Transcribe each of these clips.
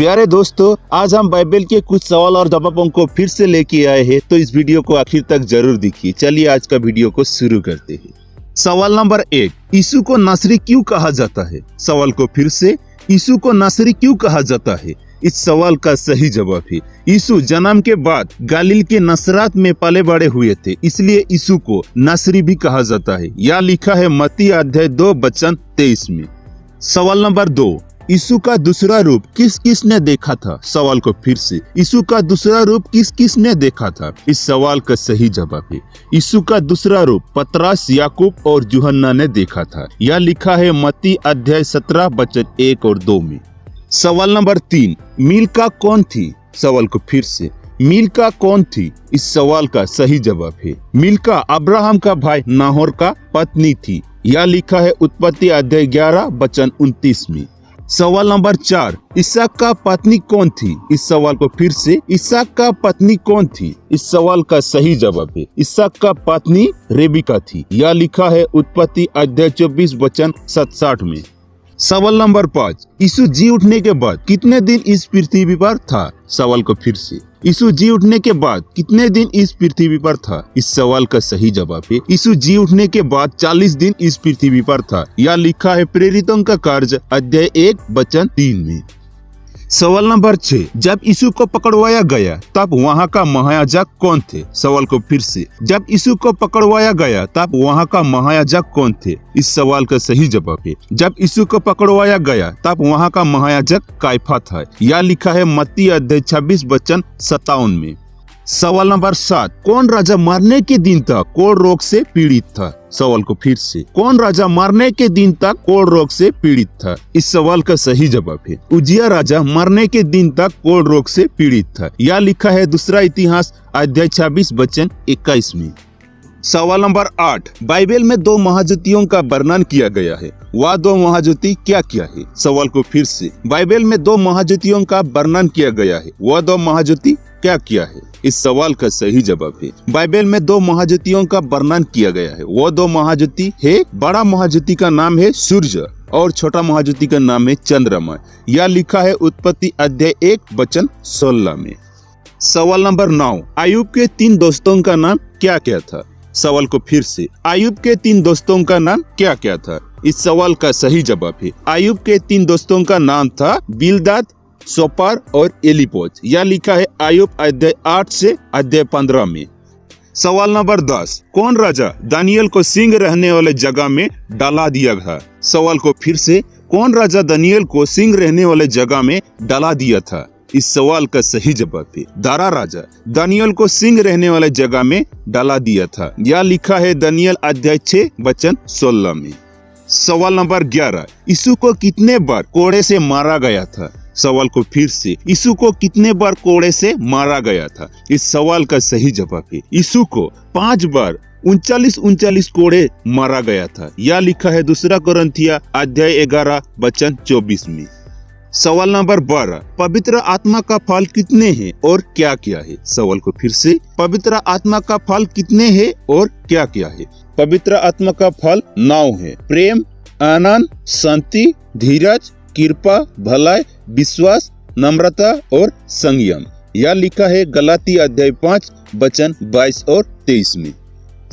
प्यारे दोस्तों, आज हम बाइबल के कुछ सवाल और जवाबों को फिर से लेके आए हैं, तो इस वीडियो को आखिर तक जरूर देखिए। चलिए आज का वीडियो को शुरू करते हैं। सवाल नंबर 1, यीशु को नासरी क्यों कहा जाता है? सवाल को फिर से, यीशु को नासरी क्यों कहा जाता है? इस सवाल का सही जवाब है यीशु जन्म के बाद गलील के नसरात में पले बड़े हुए थे, इसलिए यीशु को नासरी भी कहा जाता है। यह लिखा है मत्ती अध्याय 2 वचन 23 में। सवाल नंबर 2, यीशु का दूसरा रूप किस किस ने देखा था? सवाल को फिर से, यीशु का दूसरा रूप किस किस ने देखा था? इस सवाल का सही जवाब है यीशु का दूसरा रूप पतरस, याकूब और यूहन्ना ने देखा था। यह लिखा है मत्ती अध्याय 17 वचन 1 और 2 में। सवाल नंबर 3, मिल्का कौन थी? सवाल को फिर से, मिल्का कौन थी? इस सवाल का सही जवाब है मिल्का अब्राहम का भाई नाहोर का पत्नी थी। यह लिखा है उत्पत्ति अध्याय 11 वचन 29 में। सवाल नंबर 4, इसहाक का पत्नी कौन थी? इस सवाल को फिर से, इसहाक का पत्नी कौन थी? इस सवाल का सही जवाब है इसहाक का पत्नी रेबिका थी। यह लिखा है उत्पत्ति अध्याय 24 वचन 67 में। सवाल नंबर 5, यीशु जी उठने के बाद कितने दिन इस पृथ्वी पर था? सवाल को फिर से, यीशु जी उठने के बाद कितने दिन इस पृथ्वी पर था? इस सवाल का सही जवाब है यीशु जी उठने के बाद 40 दिन इस पृथ्वी पर था। यह लिखा है प्रेरितों का कार्य अध्याय 1 वचन 3 में। सवाल नंबर 6, जब यीशु को पकड़वाया गया तब वहाँ का महायाजक कौन थे? सवाल को फिर से, जब यीशु को पकड़वाया गया तब वहाँ का महायाजक कौन थे? इस सवाल का सही जवाब है जब यीशु को पकड़वाया गया तब वहाँ का महायाजक काइफा था। यह लिखा है मत्ती अध्याय 26 वचन 57 में। सवाल नंबर 7, कौन राजा मरने के दिन तक कोढ़ रोग से पीड़ित था? सवाल को फिर से, कौन राजा मरने के दिन तक कोढ़ रोग से पीड़ित था? इस सवाल का सही जवाब है उजिया राजा मरने के दिन तक कोढ़ रोग से पीड़ित था। यह लिखा है दूसरा इतिहास अध्याय 26 वचन 21 में। सवाल नंबर 8, बाइबल में 2 महाज्योतियों का वर्णन किया गया है, वह 2 महाज्योति क्या क्या है? सवाल को फिर से, बाइबल में 2 महाज्योतियों का वर्णन किया गया है, वह 2 महाज्योति क्या क्या है? इस सवाल का सही जवाब है बाइबल में 2 महाज्योतियों का वर्णन किया गया है, वो 2 महाज्योति है, बड़ा महाज्योति का नाम है सूर्य और छोटा महाज्योति का नाम है चंद्रमा। यह लिखा है उत्पत्ति अध्याय 1 वचन 16 में। सवाल नंबर 9, अय्यूब के 3 दोस्तों का नाम क्या क्या था? सवाल को फिर से, अय्यूब के 3 दोस्तों का नाम क्या क्या था? इस सवाल का सही जवाब है अय्यूब के 3 दोस्तों का नाम था बिलदाद, सोपार और एलीपोज। यह लिखा है अय्यूब अध्याय 8 से अध्याय 15 में। सवाल नंबर 10, कौन राजा दानियल को सिंह रहने वाले जगह में डाला दिया था? सवाल को फिर से, कौन राजा दानियल को सिंह रहने वाले जगह में डाला दिया था? इस सवाल का सही जवाब है दारा राजा दानियल को सिंह रहने वाले जगह में डाला दिया था। यह लिखा है दानियल अध्याय 6 वचन 16 में। सवाल नंबर 11, यीशु को कितने बार कोड़े से मारा गया था? सवाल को फिर से, यीशु को कितने बार कोड़े से मारा गया था? इस सवाल का सही जवाब है यीशु को 5 बार 39 कोड़े मारा गया था। यह लिखा है दूसरा कोरिन्थिया अध्याय 11 वचन 24 में। सवाल नंबर 12, पवित्र आत्मा का फल कितने हैं और क्या क्या है? सवाल को फिर से, पवित्र आत्मा का फल कितने हैं और क्या क्या है? पवित्र आत्मा का फल 9 है, प्रेम, आनंद, शांति, धीरज, कृपा, भलाई, विश्वास, नम्रता और संयम। यह लिखा है गलाती अध्याय 5 वचन 22 और 23 में।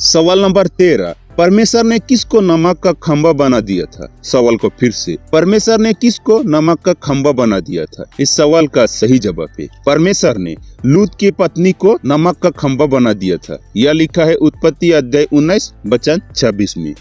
सवाल नंबर 13, परमेश्वर ने किसको नमक का खंभा बना दिया था? सवाल को फिर से, परमेश्वर ने किसको नमक का खंभा बना दिया था? इस सवाल का सही जवाब है परमेश्वर ने लूत की पत्नी को नमक का खंभा बना दिया था। यह लिखा है उत्पत्ति अध्याय 19 वचन 26 में।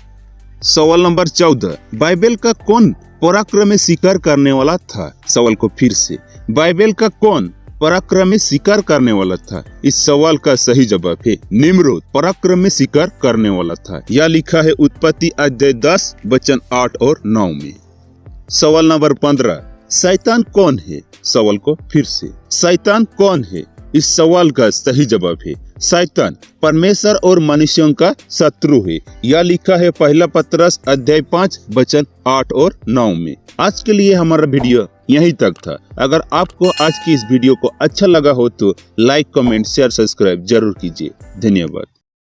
सवाल नंबर 14, बाइबल का कौन पराक्रमी शिकार करने वाला था? सवाल को फिर से, बाइबल का कौन पराक्रमी शिकार करने वाला था? इस सवाल का सही जवाब है निम्रोद पराक्रमी शिकार करने वाला था। यह लिखा है उत्पत्ति अध्याय 10 वचन 8 और 9 में। सवाल नंबर 15, शैतान कौन है? सवाल को फिर से, शैतान कौन है? इस सवाल का सही जवाब है शैतान परमेश्वर और मनुष्यों का शत्रु है। यह लिखा है पहला पतरस अध्याय 5 वचन 8 और 9 में। आज के लिए हमारा वीडियो यहीं तक था। अगर आपको आज की इस वीडियो को अच्छा लगा हो तो लाइक, कमेंट, शेयर, सब्सक्राइब जरूर कीजिए। धन्यवाद।